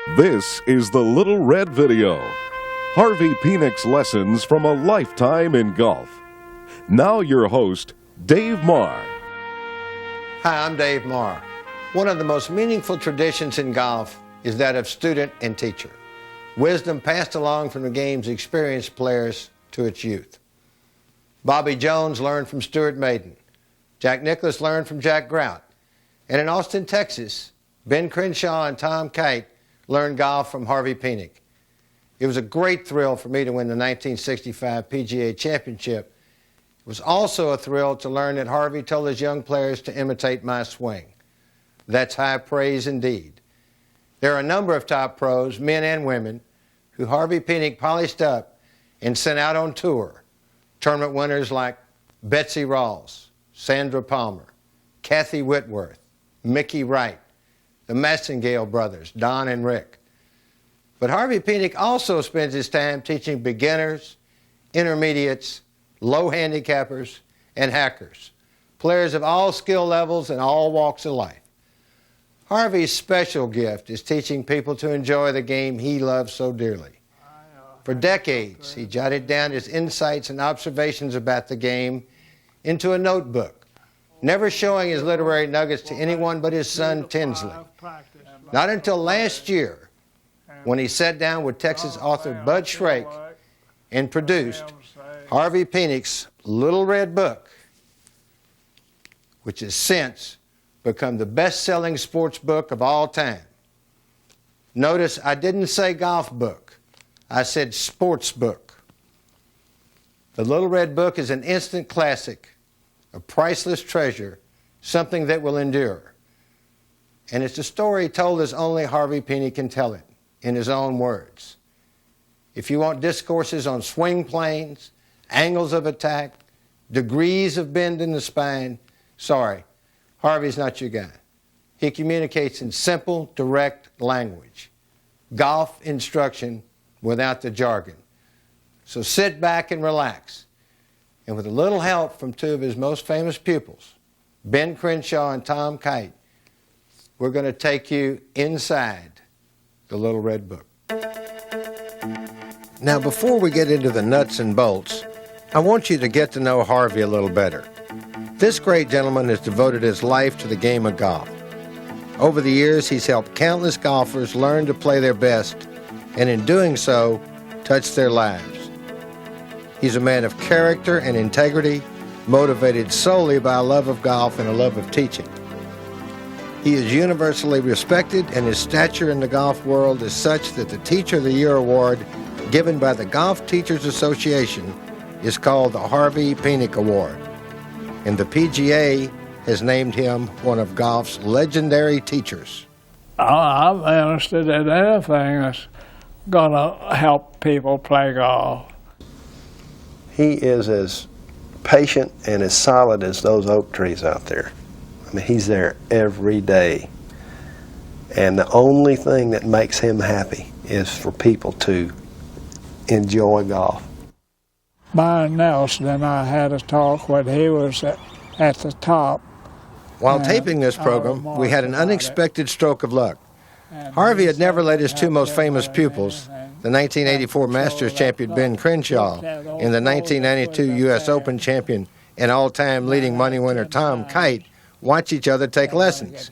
This is the Little Red Video. Harvey Penick's lessons from a lifetime in golf. Now your host, Dave Marr. Hi, I'm Dave Marr. One of the most meaningful traditions in golf is that of student and teacher. Wisdom passed along from the game's experienced players to its youth. Bobby Jones learned from Stuart Maiden. Jack Nicklaus learned from Jack Grout. And in Austin, Texas, Ben Crenshaw and Tom Kite learned golf from Harvey Penick. It was a great thrill for me to win the 1965 PGA Championship. It was also a thrill to learn that Harvey told his young players to imitate my swing. That's high praise indeed. There are a number of top pros, men and women, who Harvey Penick polished up and sent out on tour. Tournament winners like Betsy Rawls, Sandra Palmer, Kathy Whitworth, Mickey Wright, the Massengale brothers, Don and Rick. But Harvey Penick also spends his time teaching beginners, intermediates, low handicappers, and hackers, players of all skill levels and all walks of life. Harvey's special gift is teaching people to enjoy the game he loves so dearly. For decades, he jotted down his insights and observations about the game into a notebook, never showing his literary nuggets to anyone but his son Tinsley. Not until last year, when he sat down with Texas author Bud Shrake and produced Harvey Penick's Little Red Book, which has since become the best-selling sports book of all time. Notice I didn't say golf book. I said sports book. The Little Red Book is an instant classic, a priceless treasure, something that will endure. And it's a story told as only Harvey Penick can tell it, in his own words. If you want discourses on swing planes, angles of attack, degrees of bend in the spine, sorry, Harvey's not your guy. He communicates in simple, direct language. Golf instruction without the jargon. So sit back and relax. And with a little help from two of his most famous pupils, Ben Crenshaw and Tom Kite, we're going to take you inside the Little Red Book. Now, before we get into the nuts and bolts, I want you to get to know Harvey a little better. This great gentleman has devoted his life to the game of golf. Over the years, he's helped countless golfers learn to play their best, and in doing so, touch their lives. He's a man of character and integrity, motivated solely by a love of golf and a love of teaching. He is universally respected, and his stature in the golf world is such that the Teacher of the Year award given by the Golf Teachers Association is called the Harvey Penick Award. And the PGA has named him one of golf's legendary teachers. I'm interested in anything that's going to help people play golf. He is as patient and as solid as those oak trees out there. I mean, he's there every day. And the only thing that makes him happy is for people to enjoy golf. Brian Nelson and I had a talk when he was at the top. While taping this program, we had an unexpected stroke of luck. Harvey had never let his two most famous pupils, the 1984 Masters champion Ben Crenshaw and the 1992 U.S. Open champion and all-time leading money winner Tom Kite, watch each other take lessons.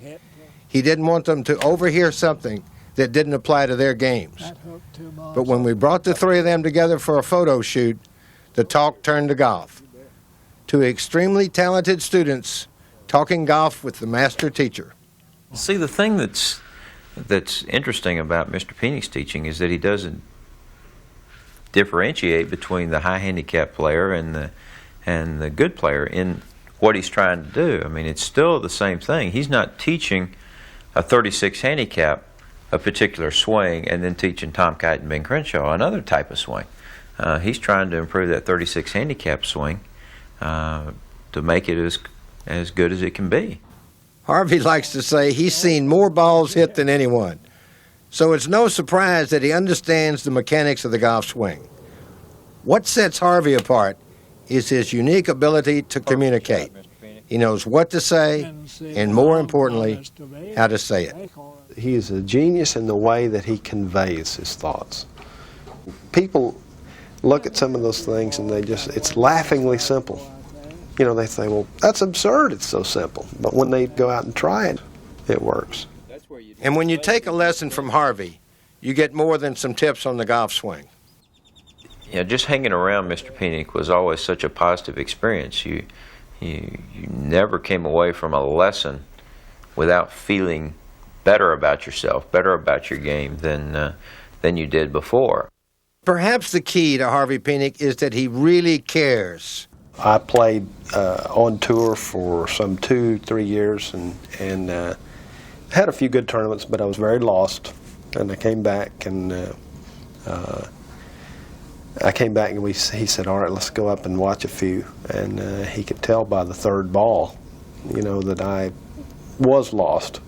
He didn't want them to overhear something that didn't apply to their games. But when we brought the three of them together for a photo shoot, the talk turned to golf. Two extremely talented students talking golf with the master teacher. See, the thing that's interesting about Mr. Penick's teaching is that he doesn't differentiate between the high handicap player and the good player in what he's trying to do. I mean, it's still the same thing. He's not teaching a 36 handicap a particular swing and then teaching Tom Kite and Ben Crenshaw another type of swing. He's trying to improve that 36 handicap swing to make it as good as it can be. Harvey likes to say he's seen more balls hit than anyone. So it's no surprise that he understands the mechanics of the golf swing. What sets Harvey apart is his unique ability to communicate. He knows what to say, and more importantly, how to say it. is a genius in the way that he conveys his thoughts. People look at some of those things and it's laughingly simple. You know, they say, well, that's absurd, it's so simple. But when they go out and try it, it works. And when you take a lesson from Harvey, you get more than some tips on the golf swing. Yeah, just hanging around Mr. Penick was always such a positive experience. You never came away from a lesson without feeling better about yourself, better about your game than you did before. Perhaps the key to Harvey Penick is that he really cares. I played on tour for some 2-3 years and had a few good tournaments, but I was very lost. And I came back and he said, all right, let's go up and watch a few. And he could tell by the third ball, you know, that I was lost.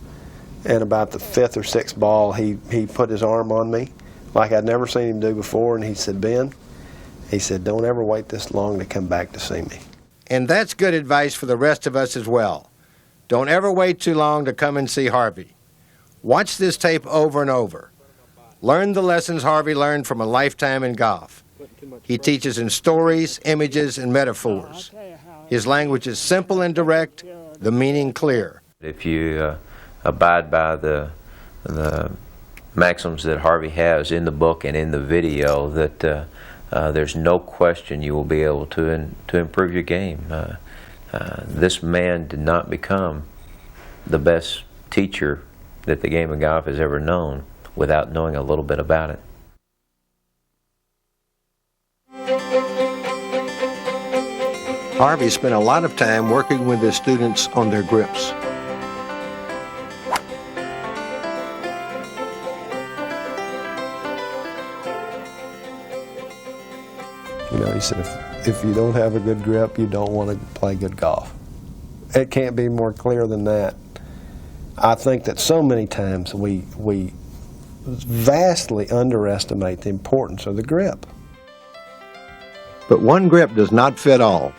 And about the 5th or 6th ball, he put his arm on me like I'd never seen him do before, and he said, Ben, he said, don't ever wait this long to come back to see me. And that's good advice for the rest of us as well. Don't ever wait too long to come and see Harvey. Watch this tape over and over. Learn the lessons Harvey learned from a lifetime in golf. He teaches in stories, images, and metaphors. His language is simple and direct, the meaning clear. If you abide by the maxims that Harvey has in the book and in the video, that there's no question you will be able to improve your game. This man did not become the best teacher that the game of golf has ever known without knowing a little bit about it. Harvey spent a lot of time working with his students on their grips. You know, he said, if you don't have a good grip, you don't want to play good golf. It can't be more clear than that. I think that so many times we vastly underestimate the importance of the grip. But one grip does not fit all.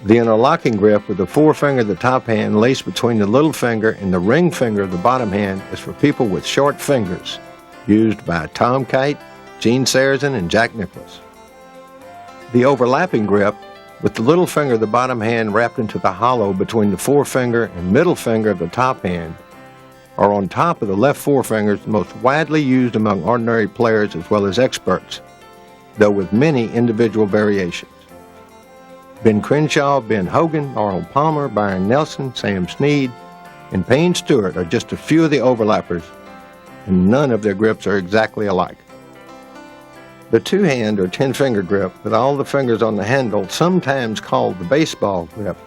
The interlocking grip with the forefinger of the top hand laced between the little finger and the ring finger of the bottom hand is for people with short fingers, used by Tom Kite, Gene Sarazen, and Jack Nicklaus. The overlapping grip, with the little finger of the bottom hand wrapped into the hollow between the forefinger and middle finger of the top hand, are on top of the left forefinger, is the most widely used among ordinary players as well as experts, though with many individual variations. Ben Crenshaw, Ben Hogan, Arnold Palmer, Byron Nelson, Sam Snead, and Payne Stewart are just a few of the overlappers, and none of their grips are exactly alike. The two-hand or 10-finger grip, with all the fingers on the handle, sometimes called the baseball grip,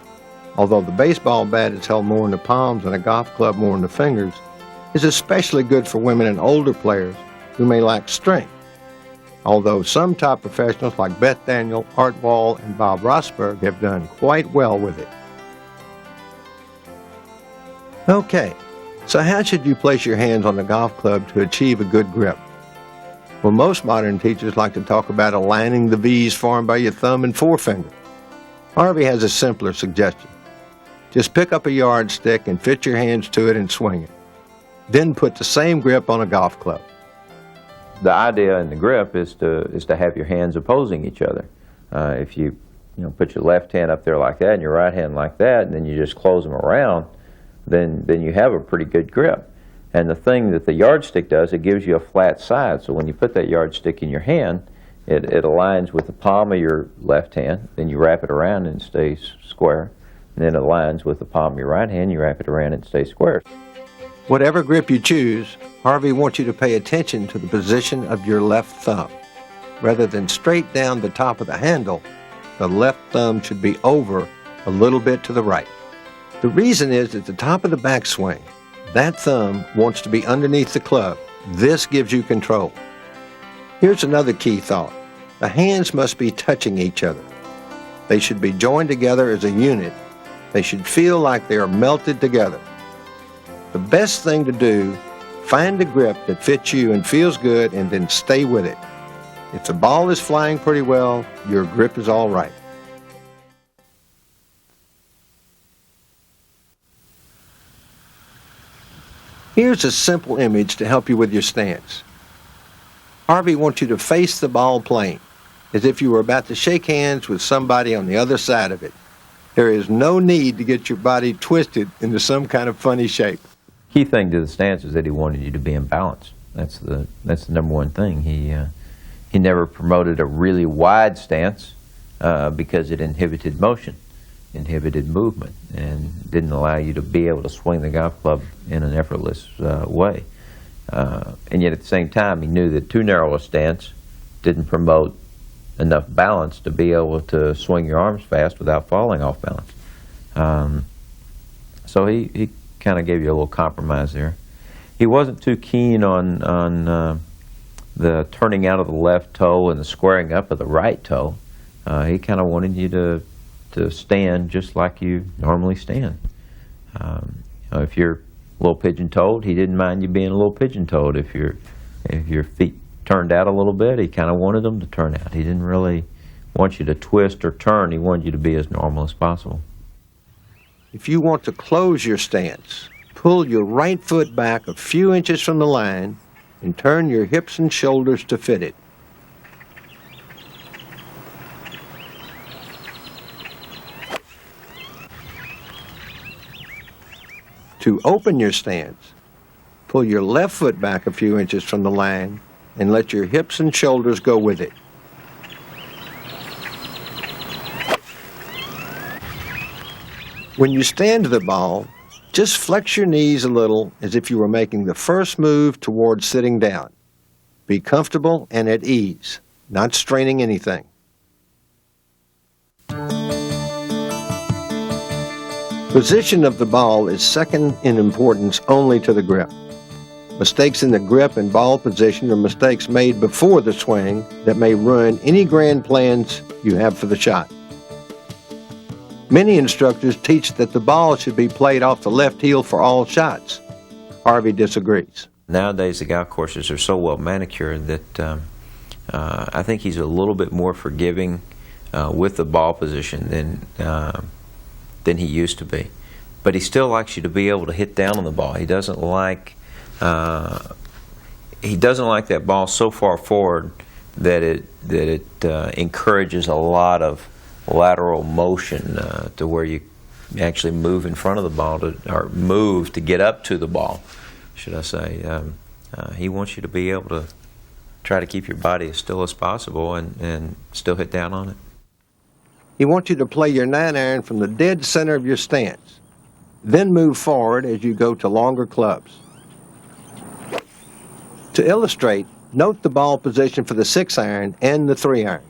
although the baseball bat is held more in the palms and a golf club more in the fingers, is especially good for women and older players who may lack strength, although some top professionals like Beth Daniel, Art Wall, and Bob Rosberg have done quite well with it. Okay, so how should you place your hands on the golf club to achieve a good grip? Well, most modern teachers like to talk about aligning the V's formed by your thumb and forefinger. Harvey has a simpler suggestion. Just pick up a yardstick and fit your hands to it and swing it. Then put the same grip on a golf club. The idea in the grip is to have your hands opposing each other. If you put your left hand up there like that and your right hand like that, and then you just close them around, then you have a pretty good grip. And the thing that the yardstick does, it gives you a flat side. So when you put that yardstick in your hand, it aligns with the palm of your left hand. Then you wrap it around and it stays square. And then it aligns with the palm of your right hand. You wrap it around and it stays square. Whatever grip you choose, Harvey wants you to pay attention to the position of your left thumb. Rather than straight down the top of the handle, the left thumb should be over a little bit to the right. The reason is at the top of the backswing, that thumb wants to be underneath the club. This gives you control. Here's another key thought. The hands must be touching each other. They should be joined together as a unit. They should feel like they are melted together. The best thing to do, find a grip that fits you and feels good, and then stay with it. If the ball is flying pretty well, your grip is all right. Here's a simple image to help you with your stance. Harvey wants you to face the ball plane, as if you were about to shake hands with somebody on the other side of it. There is no need to get your body twisted into some kind of funny shape. Key thing to the stance is that he wanted you to be in balance. That's the number one thing. He never promoted a really wide stance because it inhibited motion, inhibited movement, and didn't allow you to be able to swing the golf club in an effortless way. And yet at the same time, he knew that too narrow a stance didn't promote enough balance to be able to swing your arms fast without falling off balance. So he kind of gave you a little compromise there. He wasn't too keen on the turning out of the left toe and the squaring up of the right toe. He kind of wanted you to stand just like you normally stand. If you're a little pigeon-toed, he didn't mind you being a little pigeon-toed. If your feet turned out a little bit, he kind of wanted them to turn out. He didn't really want you to twist or turn. He wanted you to be as normal as possible. If you want to close your stance, pull your right foot back a few inches from the line and turn your hips and shoulders to fit it. To open your stance, pull your left foot back a few inches from the line and let your hips and shoulders go with it. When you stand the ball, just flex your knees a little as if you were making the first move towards sitting down. Be comfortable and at ease, not straining anything. Position of the ball is second in importance only to the grip. Mistakes in the grip and ball position are mistakes made before the swing that may ruin any grand plans you have for the shot. Many instructors teach that the ball should be played off the left heel for all shots. Harvey disagrees. Nowadays, the golf courses are so well manicured that I think he's a little bit more forgiving with the ball position than he used to be. But he still likes you to be able to hit down on the ball. He doesn't like that ball so far forward that it encourages a lot of lateral motion to where you actually move in front of the ball or move to get up to the ball, should I say. He wants you to be able to try to keep your body as still as possible and still hit down on it. He wants you to play your 9-iron from the dead center of your stance, then move forward as you go to longer clubs. To illustrate, note the ball position for the 6-iron and the 3-iron.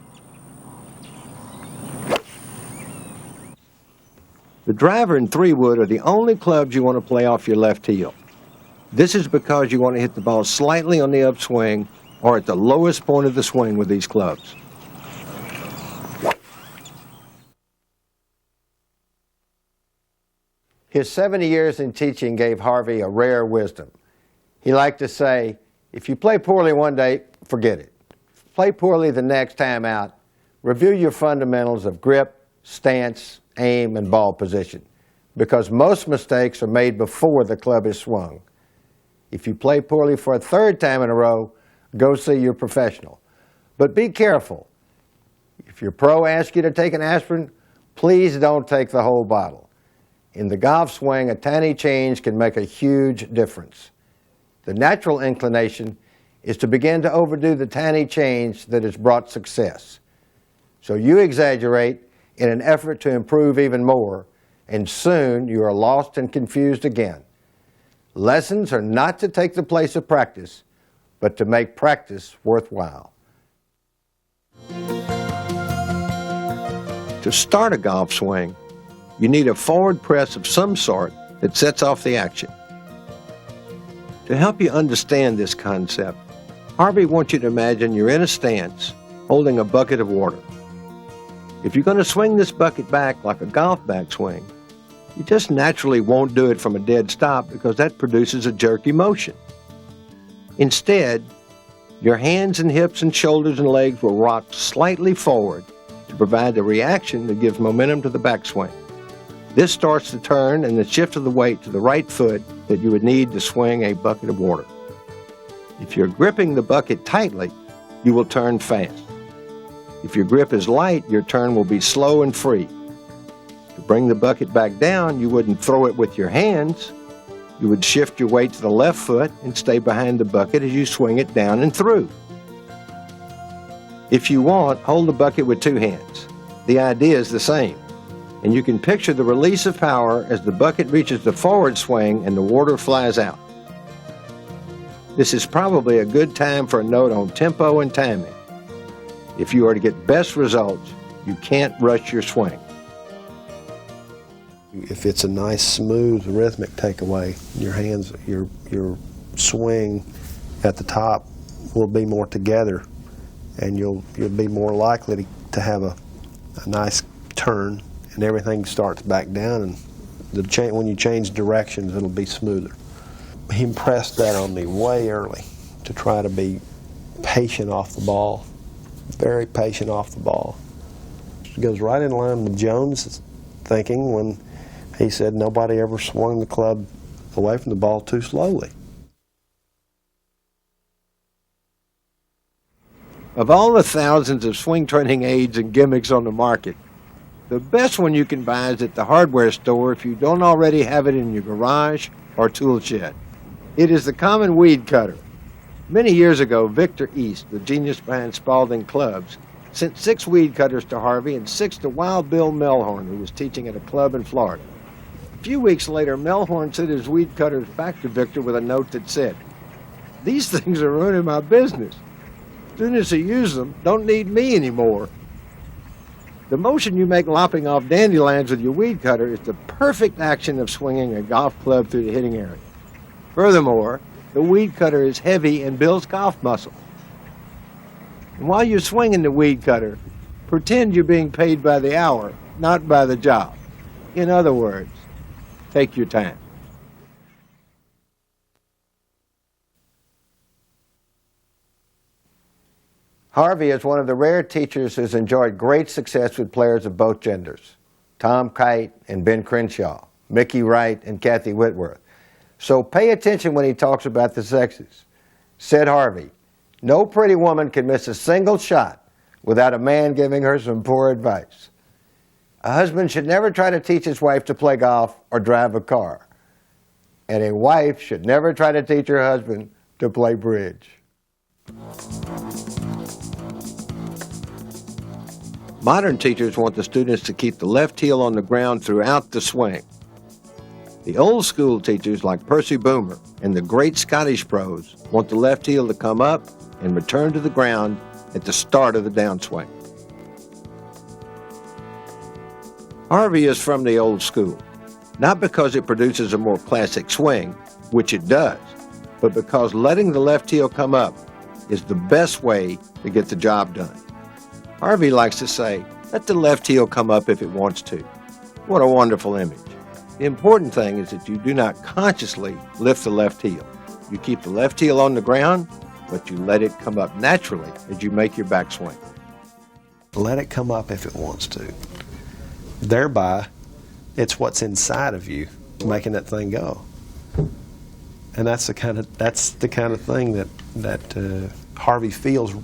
The driver and 3-wood are the only clubs you want to play off your left heel. This is because you want to hit the ball slightly on the upswing or at the lowest point of the swing with these clubs. His 70 years in teaching gave Harvey a rare wisdom. He liked to say, if you play poorly one day, forget it. Play poorly the next time out. Review your fundamentals of grip, stance, aim, and ball position, because most mistakes are made before the club is swung. If you play poorly for a third time in a row, go see your professional. But be careful. If your pro asks you to take an aspirin, please don't take the whole bottle. In the golf swing, a tiny change can make a huge difference. The natural inclination is to begin to overdo the tiny change that has brought success. So you exaggerate in an effort to improve even more, and soon you are lost and confused again. Lessons are not to take the place of practice, but to make practice worthwhile. To start a golf swing, you need a forward press of some sort that sets off the action. To help you understand this concept, Harvey wants you to imagine you're in a stance holding a bucket of water. If you're going to swing this bucket back like a golf backswing, you just naturally won't do it from a dead stop because that produces a jerky motion. Instead, your hands and hips and shoulders and legs will rock slightly forward to provide the reaction that gives momentum to the backswing. This starts the turn and the shift of the weight to the right foot that you would need to swing a bucket of water. If you're gripping the bucket tightly, you will turn fast. If your grip is light, your turn will be slow and free. To bring the bucket back down, you wouldn't throw it with your hands. You would shift your weight to the left foot and stay behind the bucket as you swing it down and through. If you want, hold the bucket with two hands. The idea is the same, and you can picture the release of power as the bucket reaches the forward swing and the water flies out. This is probably a good time for a note on tempo and timing. If you are to get best results, you can't rush your swing. If it's a nice, smooth, rhythmic takeaway, your hands, your swing at the top will be more together, and you'll be more likely to have a nice turn, and everything starts back down, and when you change directions, it'll be smoother. He impressed that on me way early, to try to be patient off the ball, very patient off the ball. It goes right in line with Jones' thinking when he said nobody ever swung the club away from the ball too slowly. Of all the thousands of swing training aids and gimmicks on the market, the best one you can buy is at the hardware store if you don't already have it in your garage or tool shed. It is the common weed cutter. Many years ago, Victor East, the genius behind Spalding Clubs, sent 6 weed cutters to Harvey and 6 to Wild Bill Melhorn, who was teaching at a club in Florida. A few weeks later, Melhorn sent his weed cutters back to Victor with a note that said, "These things are ruining my business. Students who use them don't need me anymore." The motion you make lopping off dandelions with your weed cutter is the perfect action of swinging a golf club through the hitting area. Furthermore, the weed cutter is heavy and builds golf muscle. And while you're swinging the weed cutter, pretend you're being paid by the hour, not by the job. In other words, take your time. Harvey is one of the rare teachers who's enjoyed great success with players of both genders. Tom Kite and Ben Crenshaw, Mickey Wright and Kathy Whitworth. So pay attention when he talks about the sexes. Said Harvey, "No pretty woman can miss a single shot without a man giving her some poor advice. A husband should never try to teach his wife to play golf or drive a car. And a wife should never try to teach her husband to play bridge." Modern teachers want the students to keep the left heel on the ground throughout the swing. The old school teachers like Percy Boomer and the great Scottish pros want the left heel to come up and return to the ground at the start of the downswing. Harvey is from the old school, not because it produces a more classic swing, which it does, but because letting the left heel come up is the best way to get the job done. Harvey likes to say, "Let the left heel come up if it wants to." What a wonderful image. The important thing is that you do not consciously lift the left heel. You keep the left heel on the ground, but you let it come up naturally as you make your backswing. Let it come up if it wants to. Thereby, it's what's inside of you making that thing go. And that's the kind of thing that Harvey feels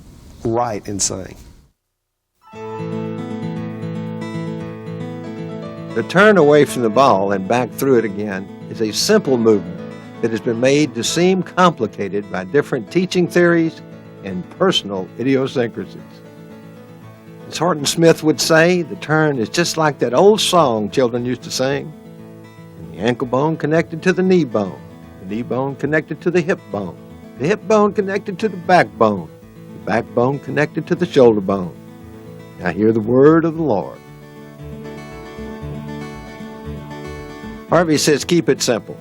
right in saying. The turn away from the ball and back through it again is a simple movement that has been made to seem complicated by different teaching theories and personal idiosyncrasies. As Horton Smith would say, the turn is just like that old song children used to sing. The ankle bone connected to the knee bone connected to the hip bone connected to the backbone connected to the shoulder bone. Now hear the word of the Lord. Harvey says keep it simple.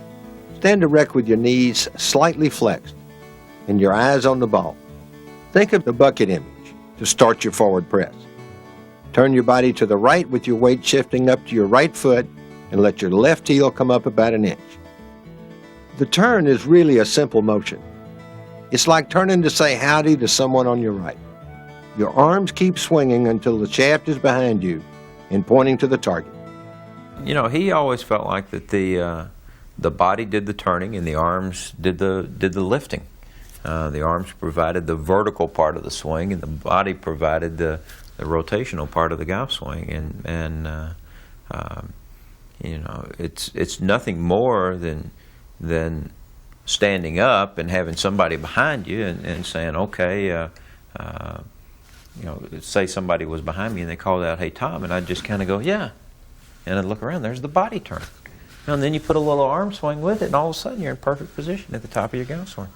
Stand erect with your knees slightly flexed and your eyes on the ball. Think of the bucket image to start your forward press. Turn your body to the right with your weight shifting up to your right foot and let your left heel come up about an inch. The turn is really a simple motion. It's like turning to say howdy to someone on your right. Your arms keep swinging until the shaft is behind you and pointing to the target. you know, he always felt like that the body did the turning and the arms did the lifting. The arms provided the vertical part of the swing, and the body provided the rotational part of the golf swing. And you know, it's nothing more than standing up and having somebody behind you and saying, okay, you know, say somebody was behind me and they called out, "Hey, Tom," and I'd just kind of go, "Yeah," and I'd look around. There's the body turn, and then you put a little arm swing with it, and all of a sudden you're in perfect position at the top of your golf swing.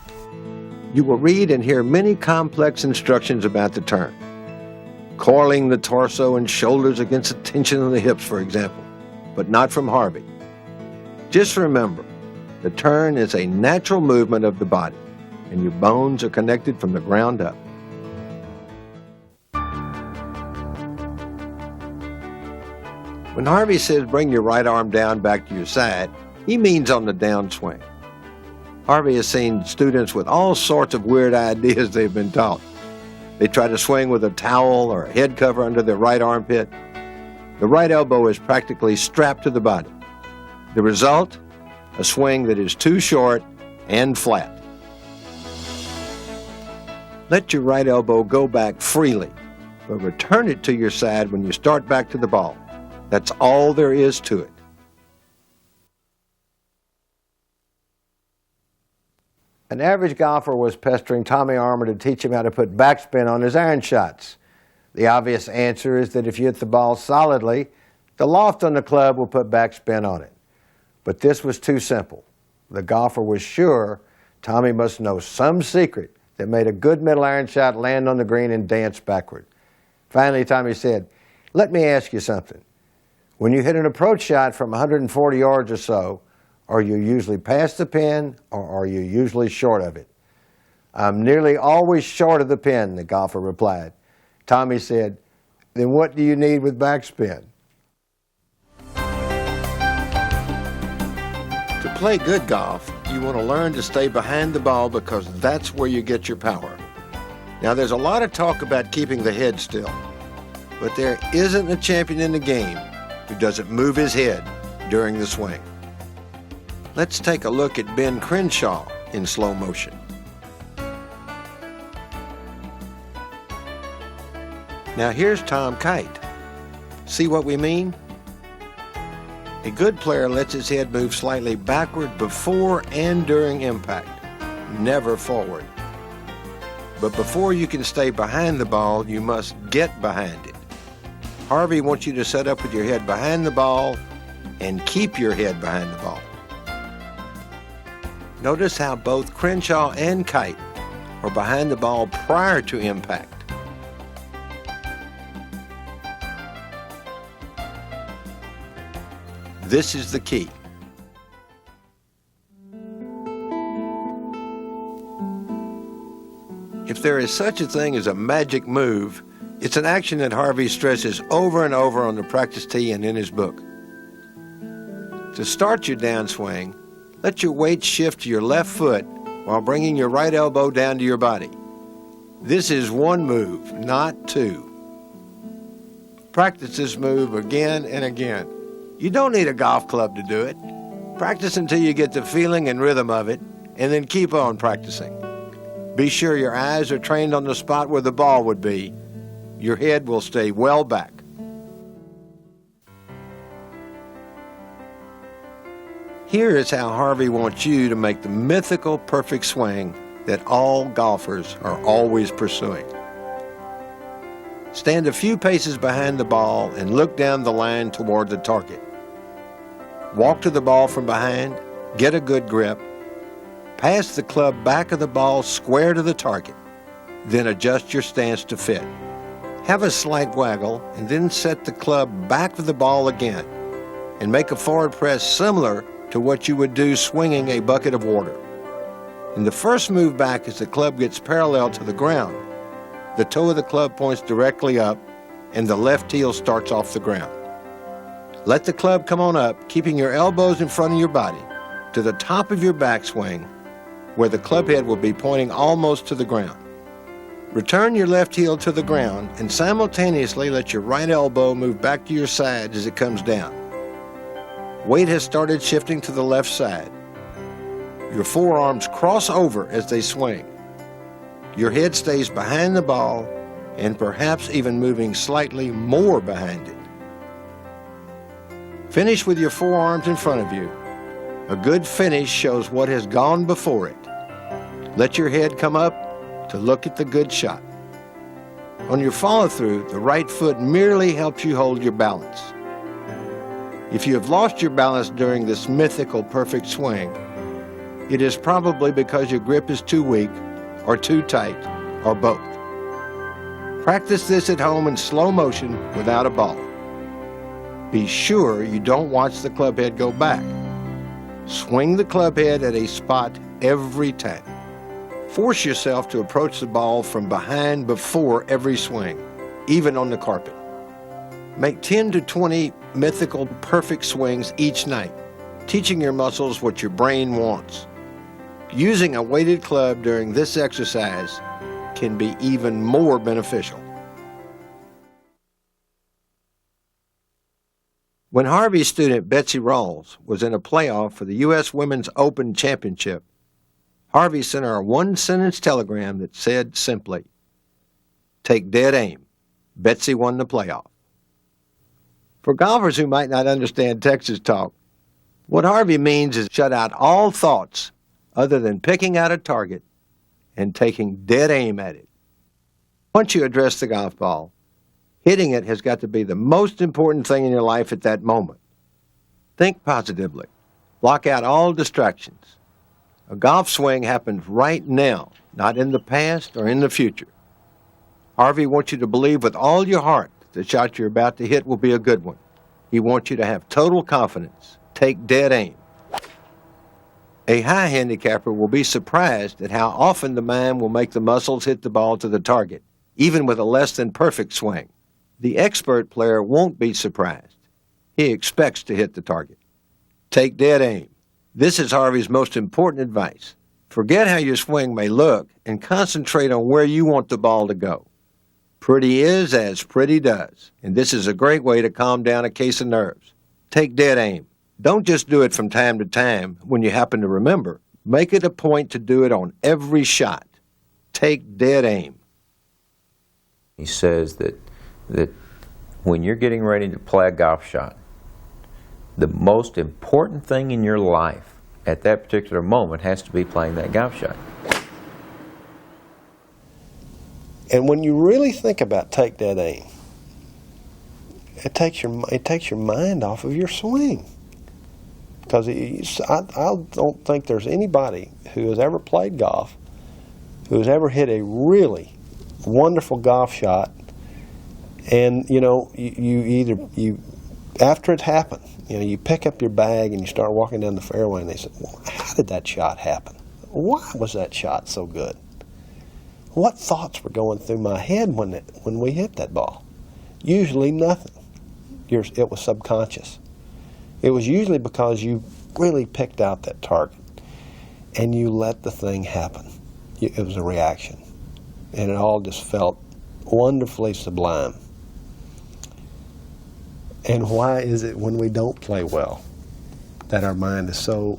You will read and hear many complex instructions about the turn. Coiling the torso and shoulders against the tension of the hips, for example, but not from Harvey. Just remember, the turn is a natural movement of the body, and your bones are connected from the ground up. When Harvey says bring your right arm down back to your side, he means on the downswing. Harvey has seen students with all sorts of weird ideas they've been taught. They try to swing with a towel or a head cover under their right armpit. The right elbow is practically strapped to the body. The result? A swing that is too short and flat. Let your right elbow go back freely, but return it to your side when you start back to the ball. That's all there is to it. An average golfer was pestering Tommy Armour to teach him how to put backspin on his iron shots. The obvious answer is that if you hit the ball solidly, the loft on the club will put backspin on it. But this was too simple. The golfer was sure Tommy must know some secret that made a good middle iron shot land on the green and dance backward. Finally, Tommy said, "Let me ask you something. When you hit an approach shot from 140 yards or so, are you usually past the pin or are you usually short of it?" "I'm nearly always short of the pin," the golfer replied. Tommy said, "Then what do you need with backspin?" To play good golf, you want to learn to stay behind the ball because that's where you get your power. Now, there's a lot of talk about keeping the head still, but there isn't a champion in the game who doesn't move his head during the swing. Let's take a look at Ben Crenshaw in slow motion. Now here's Tom Kite. See what we mean? A good player lets his head move slightly backward before and during impact, never forward. But before you can stay behind the ball, you must get behind it. Harvey wants you to set up with your head behind the ball and keep your head behind the ball. Notice how both Crenshaw and Kite are behind the ball prior to impact. This is the key. If there is such a thing as a magic move, it's an action that Harvey stresses over and over on the practice tee and in his book. To start your downswing, let your weight shift to your left foot while bringing your right elbow down to your body. This is one move, not two. Practice this move again and again. You don't need a golf club to do it. Practice until you get the feeling and rhythm of it, and then keep on practicing. Be sure your eyes are trained on the spot where the ball would be. Your head will stay well back. Here is how Harvey wants you to make the mythical perfect swing that all golfers are always pursuing. Stand a few paces behind the ball and look down the line toward the target. Walk to the ball from behind, get a good grip, pass the club back of the ball square to the target, then adjust your stance to fit. Have a slight waggle and then set the club back of the ball again and make a forward press similar to what you would do swinging a bucket of water. In the first move back, as the club gets parallel to the ground, the toe of the club points directly up and the left heel starts off the ground. Let the club come on up, keeping your elbows in front of your body to the top of your backswing where the club head will be pointing almost to the ground. Return your left heel to the ground and simultaneously let your right elbow move back to your side as it comes down. Weight has started shifting to the left side. Your forearms cross over as they swing. Your head stays behind the ball and perhaps even moving slightly more behind it. Finish with your forearms in front of you. A good finish shows what has gone before it. Let your head come up to look at the good shot. On your follow-through, the right foot merely helps you hold your balance. If you have lost your balance during this mythical perfect swing, it is probably because your grip is too weak or too tight, or both. Practice this at home in slow motion without a ball. Be sure you don't watch the club head go back. Swing the club head at a spot every time. Force yourself to approach the ball from behind before every swing, even on the carpet. Make 10 to 20 mythical perfect swings each night, teaching your muscles what your brain wants. Using a weighted club during this exercise can be even more beneficial. When Harvey's student Betsy Rawls was in a playoff for the U.S. Women's Open Championship, Harvey sent her a one-sentence telegram that said simply, "Take dead aim. Betsy won the playoff." For golfers who might not understand Texas talk, what Harvey means is shut out all thoughts other than picking out a target and taking dead aim at it. Once you address the golf ball, hitting it has got to be the most important thing in your life at that moment. Think positively. Block out all distractions. A golf swing happens right now, not in the past or in the future. Harvey wants you to believe with all your heart that the shot you're about to hit will be a good one. He wants you to have total confidence. Take dead aim. A high handicapper will be surprised at how often the mind will make the muscles hit the ball to the target, even with a less than perfect swing. The expert player won't be surprised. He expects to hit the target. Take dead aim. This is Harvey's most important advice. Forget how your swing may look and concentrate on where you want the ball to go. Pretty is as pretty does, and this is a great way to calm down a case of nerves. Take dead aim. Don't just do it from time to time when you happen to remember. Make it a point to do it on every shot. Take dead aim. He says that when you're getting ready to play a golf shot, the most important thing in your life at that particular moment has to be playing that golf shot. And when you really think about take dead aim, it takes your mind off of your swing. Because I don't think there's anybody who has ever played golf who has ever hit a really wonderful golf shot, and you after it happened, you pick up your bag and you start walking down the fairway, and they say, well, how did that shot happen? Why was that shot so good? What thoughts were going through my head when we hit that ball? Usually nothing. It was subconscious. It was usually because you really picked out that target and you let the thing happen. It was a reaction. And it all just felt wonderfully sublime. And why is it when we don't play well that our mind is so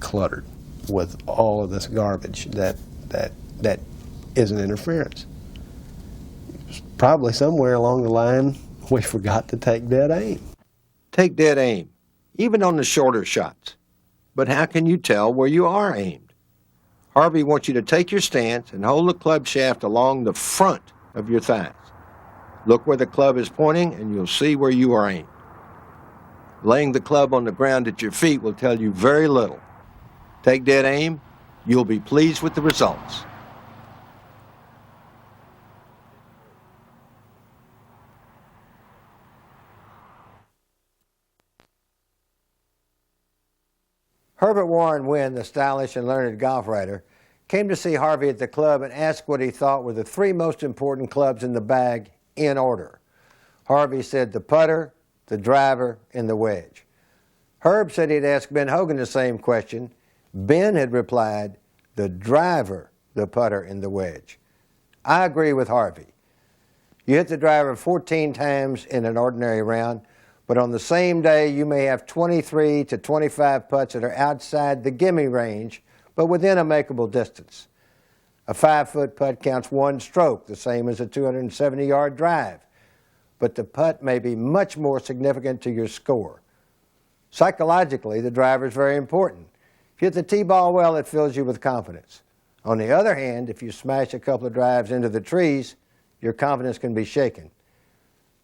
cluttered with all of this garbage that is an interference? Probably somewhere along the line we forgot to take dead aim. Take dead aim, even on the shorter shots. But how can you tell where you are aimed? Harvey wants you to take your stance and hold the club shaft along the front of your thighs. Look where the club is pointing and you'll see where you are aimed. Laying the club on the ground at your feet will tell you very little. Take dead aim, you'll be pleased with the results. Herbert Warren Wynn, the stylish and learned golf writer, came to see Harvey at the club and asked what he thought were the three most important clubs in the bag in order. Harvey said the putter, the driver, and the wedge. Herb said he'd asked Ben Hogan the same question. Ben had replied, the driver, the putter, and the wedge. I agree with Harvey. You hit the driver 14 times in an ordinary round, But on the same day, you may have 23 to 25 putts that are outside the gimme range, but within a makeable distance. A 5-foot putt counts 1 stroke, the same as a 270-yard drive. But the putt may be much more significant to your score. Psychologically, the driver is very important. If you hit the tee ball well, it fills you with confidence. On the other hand, if you smash a couple of drives into the trees, your confidence can be shaken.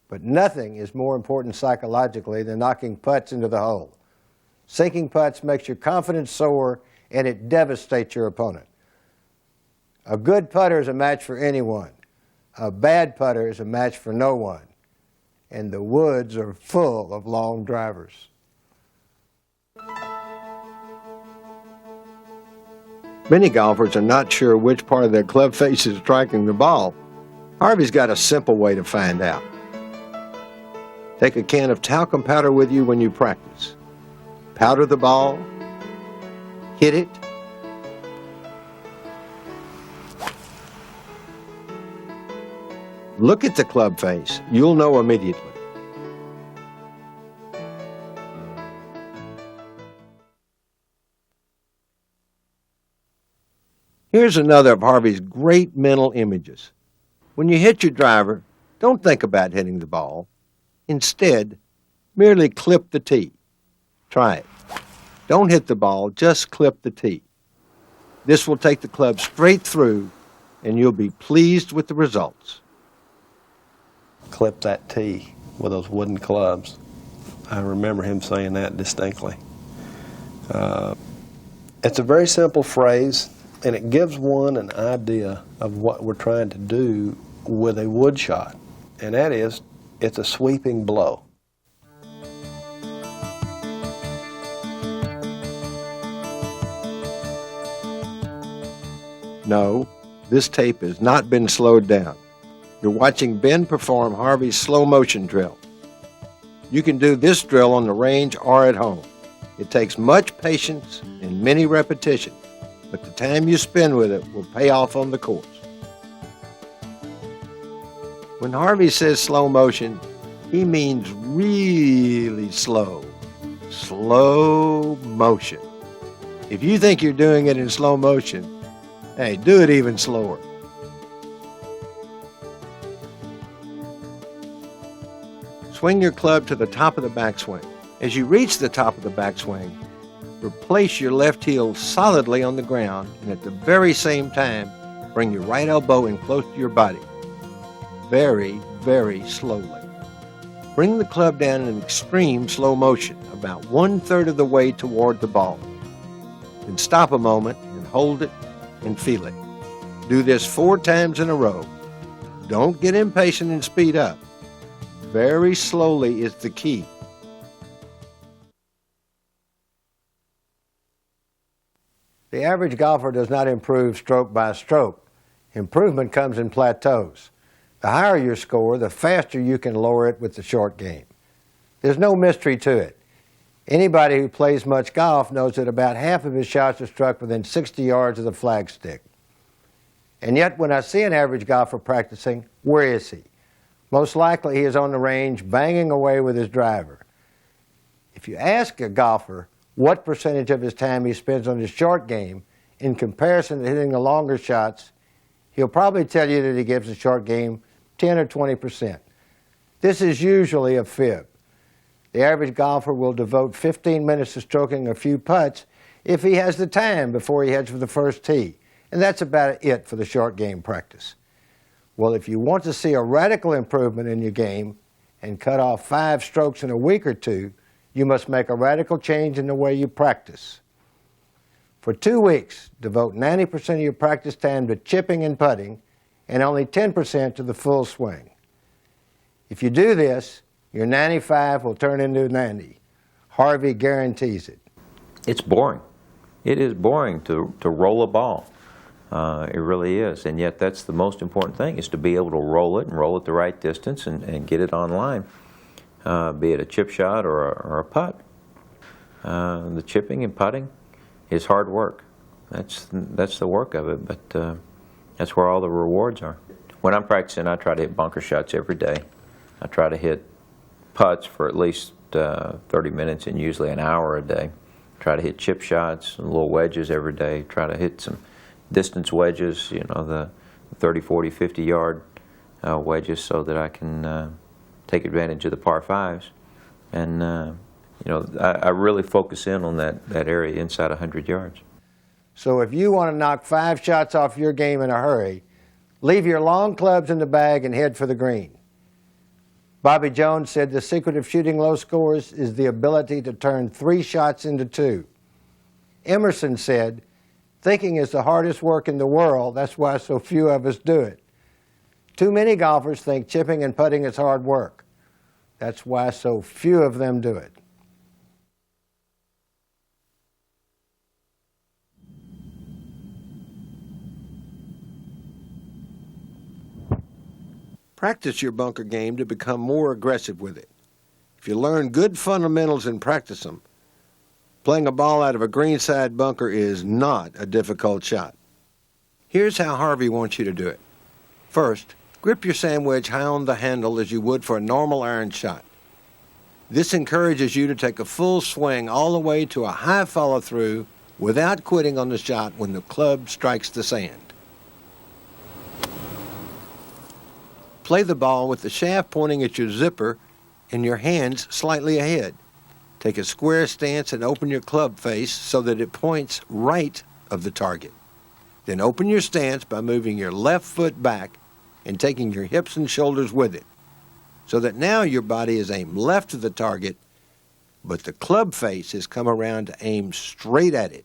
But nothing is more important psychologically than knocking putts into the hole. Sinking putts makes your confidence soar, and it devastates your opponent. A good putter is a match for anyone. A bad putter is a match for no one. And the woods are full of long drivers. Many golfers are not sure which part of their club face is striking the ball. Harvey's got a simple way to find out. Take a can of talcum powder with you when you practice. Powder the ball, hit it, look at the club face. You'll know immediately. Here's another of Harvey's great mental images. When you hit your driver, don't think about hitting the ball. Instead, merely clip the tee. Try it. Don't hit the ball, just clip the tee. This will take the club straight through, and you'll be pleased with the results. Clip that tee with those wooden clubs. I remember him saying that distinctly. It's a very simple phrase, and it gives one an idea of what we're trying to do with a wood shot, and that is, it's a sweeping blow. No, this tape has not been slowed down. You're watching Ben perform Harvey's slow motion drill. You can do this drill on the range or at home. It takes much patience and many repetitions, but the time you spend with it will pay off on the course. When Harvey says slow motion, he means really slow. Slow motion. If you think you're doing it in slow motion, hey, do it even slower. Swing your club to the top of the backswing. As you reach the top of the backswing, replace your left heel solidly on the ground, and at the very same time, bring your right elbow in close to your body. Very, very slowly. Bring the club down in extreme slow motion, about 1/3 of the way toward the ball. Then stop a moment and hold it and feel it. Do this 4 times in a row. Don't get impatient and speed up. Very slowly is the key. The average golfer does not improve stroke by stroke. Improvement comes in plateaus. The higher your score, the faster you can lower it with the short game. There's no mystery to it. Anybody who plays much golf knows that about half of his shots are struck within 60 yards of the flagstick. And yet, when I see an average golfer practicing, where is he? Most likely he is on the range banging away with his driver. If you ask a golfer what percentage of his time he spends on his short game in comparison to hitting the longer shots, he'll probably tell you that he gives the short game 10 or 20%. This is usually a fib. The average golfer will devote 15 minutes to stroking a few putts if he has the time before he heads for the first tee, and that's about it for the short game practice. Well, if you want to see a radical improvement in your game and cut off 5 strokes in a week or two, you must make a radical change in the way you practice. For 2 weeks, devote 90% of your practice time to chipping and putting and only 10% to the full swing. If you do this, your 95 will turn into 90. Harvey guarantees it. It's boring. It is boring to roll a ball. It really is. And yet that's the most important thing, is to be able to roll it and roll it the right distance and get it on line, be it a chip shot or a putt. The chipping and putting is hard work. That's the work of it, but that's where all the rewards are. When I'm practicing, I try to hit bunker shots every day. I try to hit putts for at least 30 minutes and usually an hour a day. Try to hit chip shots, little wedges every day. Try to hit some distance wedges, you know, the 30, 40, 50 yard wedges, so that I can take advantage of the par fives. And you know, I really focus in on that area inside 100 yards. So if you want to knock 5 shots off your game in a hurry, leave your long clubs in the bag and head for the green. Bobby Jones said the secret of shooting low scores is the ability to turn 3 shots into 2. Emerson said, thinking is the hardest work in the world, that's why so few of us do it. Too many golfers think chipping and putting is hard work. That's why so few of them do it. Practice your bunker game to become more aggressive with it. If you learn good fundamentals and practice them, playing a ball out of a greenside bunker is not a difficult shot. Here's how Harvey wants you to do it. First, grip your sand wedge high on the handle as you would for a normal iron shot. This encourages you to take a full swing all the way to a high follow-through without quitting on the shot when the club strikes the sand. Play the ball with the shaft pointing at your zipper and your hands slightly ahead. Take a square stance and open your club face so that it points right of the target. Then open your stance by moving your left foot back and taking your hips and shoulders with it, so that now your body is aimed left of the target, but the club face has come around to aim straight at it.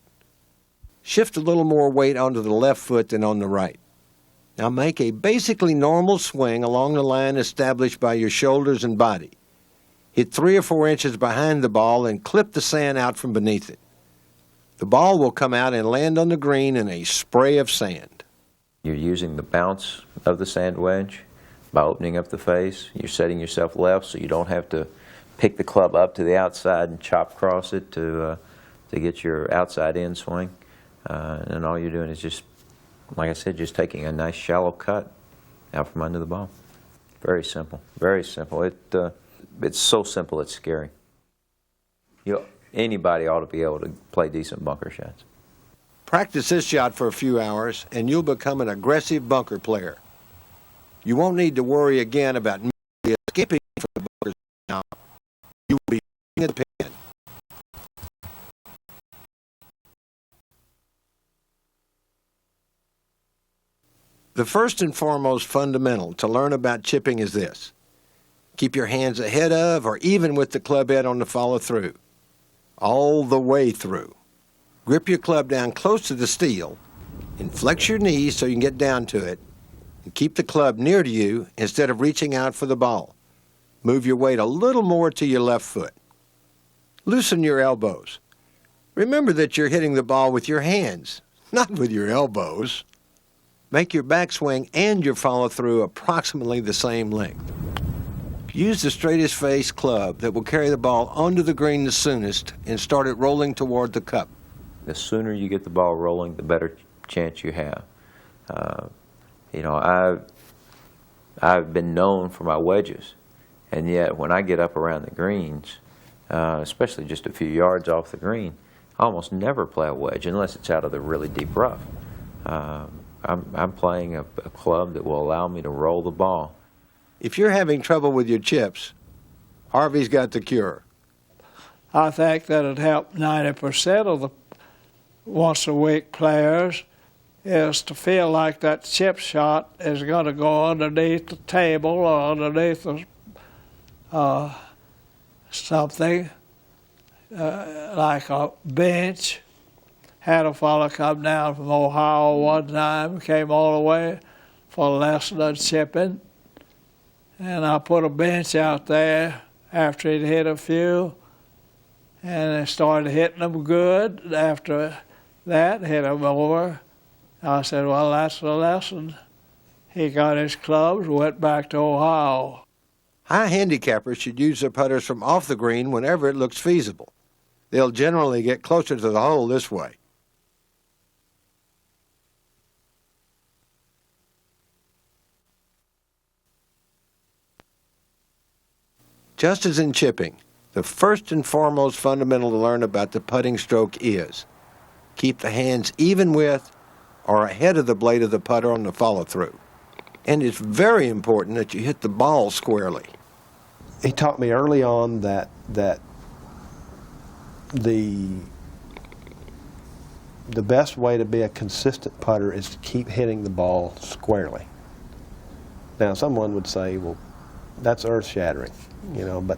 Shift a little more weight onto the left foot than on the right. Now make a basically normal swing along the line established by your shoulders and body. Hit 3 or 4 inches behind the ball and clip the sand out from beneath it. The ball will come out and land on the green in a spray of sand. You're using the bounce of the sand wedge by opening up the face. You're setting yourself left so you don't have to pick the club up to the outside and chop across it to get your outside in swing. And all you're doing is just, like I said, just taking a nice shallow cut out from under the ball. Very simple, very simple. It's so simple it's scary. Anybody ought to be able to play decent bunker shots. Practice this shot for a few hours and you'll become an aggressive bunker player. You won't need to worry again about escaping from the bunkers now. You will be at the pin. The first and foremost fundamental to learn about chipping is this. Keep your hands ahead of or even with the club head on the follow-through. All the way through. Grip your club down close to the steel and flex your knees so you can get down to it, and keep the club near to you instead of reaching out for the ball. Move your weight a little more to your left foot. Loosen your elbows. Remember that you're hitting the ball with your hands, not with your elbows. Make your backswing and your follow-through approximately the same length. Use the straightest face club that will carry the ball onto the green the soonest and start it rolling toward the cup. The sooner you get the ball rolling, the better chance you have. You know, I've been known for my wedges, and yet when I get up around the greens, especially just a few yards off the green, I almost never play a wedge unless it's out of the really deep rough. I'm playing a club that will allow me to roll the ball. If you're having trouble with your chips, Harvey's got the cure. I think that it helped 90% of the once-a-week players is to feel like that chip shot is going to go underneath the table or underneath something like a bench. Had a fellow come down from Ohio one time, came all the way for a lesson on chipping. And I put a bench out there after he'd hit a few, and I started hitting them good. After that, hit them over. I said, well, that's the lesson. He got his clubs, went back to Ohio. High handicappers should use their putters from off the green whenever it looks feasible. They'll generally get closer to the hole this way. Just as in chipping, The first and foremost fundamental to learn about the putting stroke is keep the hands even with or ahead of the blade of the putter on the follow-through. And it's very important that you hit the ball squarely. He taught me early on that the best way to be a consistent putter is to keep hitting the ball squarely. Now, someone would say, well, that's earth-shattering, you know, but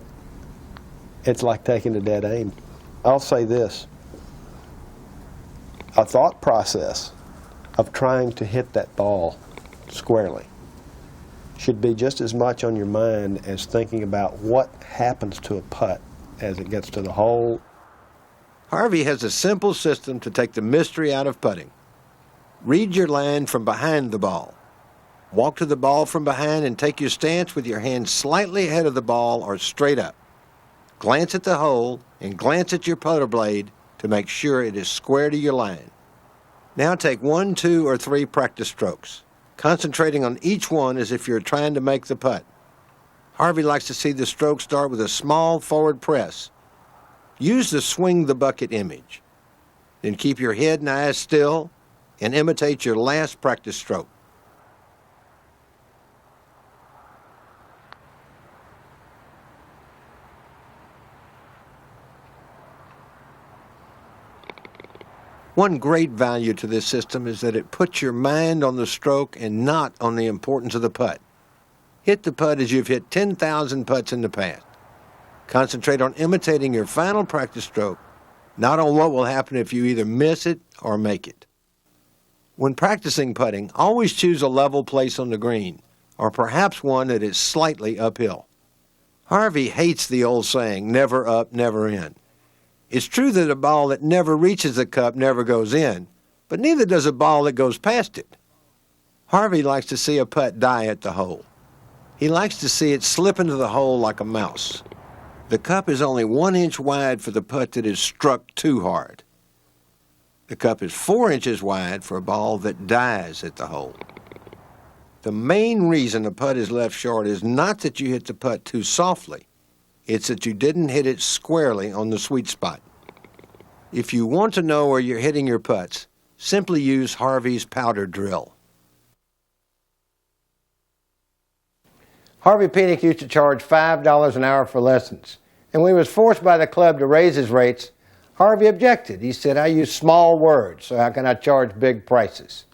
it's like taking a dead aim. I'll say this. A thought process of trying to hit that ball squarely should be just as much on your mind as thinking about what happens to a putt as it gets to the hole. Harvey has a simple system to take the mystery out of putting. Read your line from behind the ball. Walk to the ball from behind and take your stance with your hands slightly ahead of the ball or straight up. Glance at the hole and glance at your putter blade to make sure it is square to your line. Now take 1, 2, or 3 practice strokes, concentrating on each one as if you're trying to make the putt. Harvey likes to see the stroke start with a small forward press. Use the swing the bucket image. Then keep your head and eyes still and imitate your last practice stroke. One great value to this system is that it puts your mind on the stroke and not on the importance of the putt. Hit the putt as you've hit 10,000 putts in the past. Concentrate on imitating your final practice stroke, not on what will happen if you either miss it or make it. When practicing putting, always choose a level place on the green, or perhaps one that is slightly uphill. Harvey hates the old saying, never up, never in. It's true that a ball that never reaches the cup never goes in, but neither does a ball that goes past it. Harvey likes to see a putt die at the hole. He likes to see it slip into the hole like a mouse. The cup is only 1 inch wide for the putt that is struck too hard. The cup is 4 inches wide for a ball that dies at the hole. The main reason a putt is left short is not that you hit the putt too softly. It's that you didn't hit it squarely on the sweet spot. If you want to know where you're hitting your putts, simply use Harvey's powder drill. Harvey Penick used to charge $5 an hour for lessons. And when he was forced by the club to raise his rates, Harvey objected. He said, I use small words, so how can I charge big prices?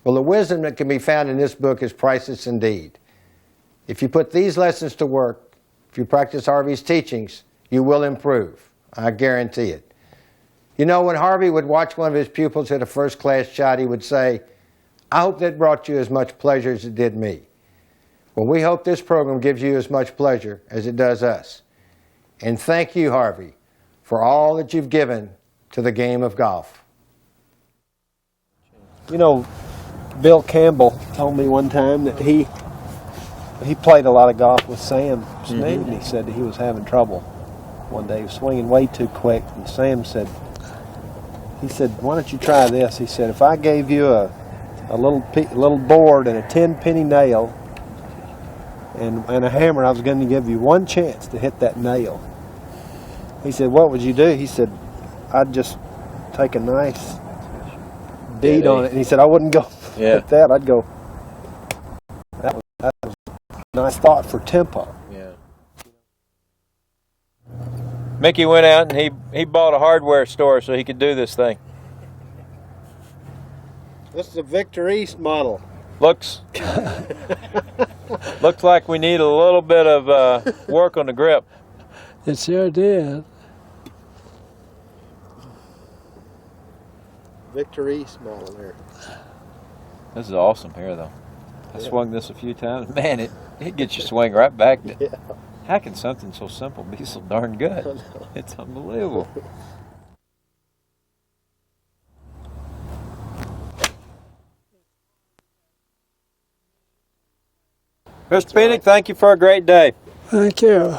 Well, the wisdom that can be found in this book is priceless indeed. If you put these lessons to work, if you practice Harvey's teachings, you will improve. I guarantee it. You know, when Harvey would watch one of his pupils hit a first-class shot, he would say, I hope that brought you as much pleasure as it did me. Well, we hope this program gives you as much pleasure as it does us. And thank you, Harvey, for all that you've given to the game of golf. You know, Bill Campbell told me one time that he played a lot of golf with Sam Snead, and he said that he was having trouble. One day he was swinging way too quick, and Sam said, why don't you try this? He said, if I gave you a little board and a 10-penny nail and a hammer, I was going to give you one chance to hit that nail. He said, what would you do? He said, I'd just take a nice beat on it. And he said, I wouldn't go like that. I'd go, that was a nice thought for tempo. Yeah. Mickey went out and he bought a hardware store so he could do this thing. This is a Victor East model. Looks like we need a little bit of work on the grip. It sure did. Victor East model there. This is awesome here, though. I swung this a few times. Man, it gets your swing right back. How can something so simple be so darn good? It's unbelievable. Mr. Penick, thank you for a great day. Thank you.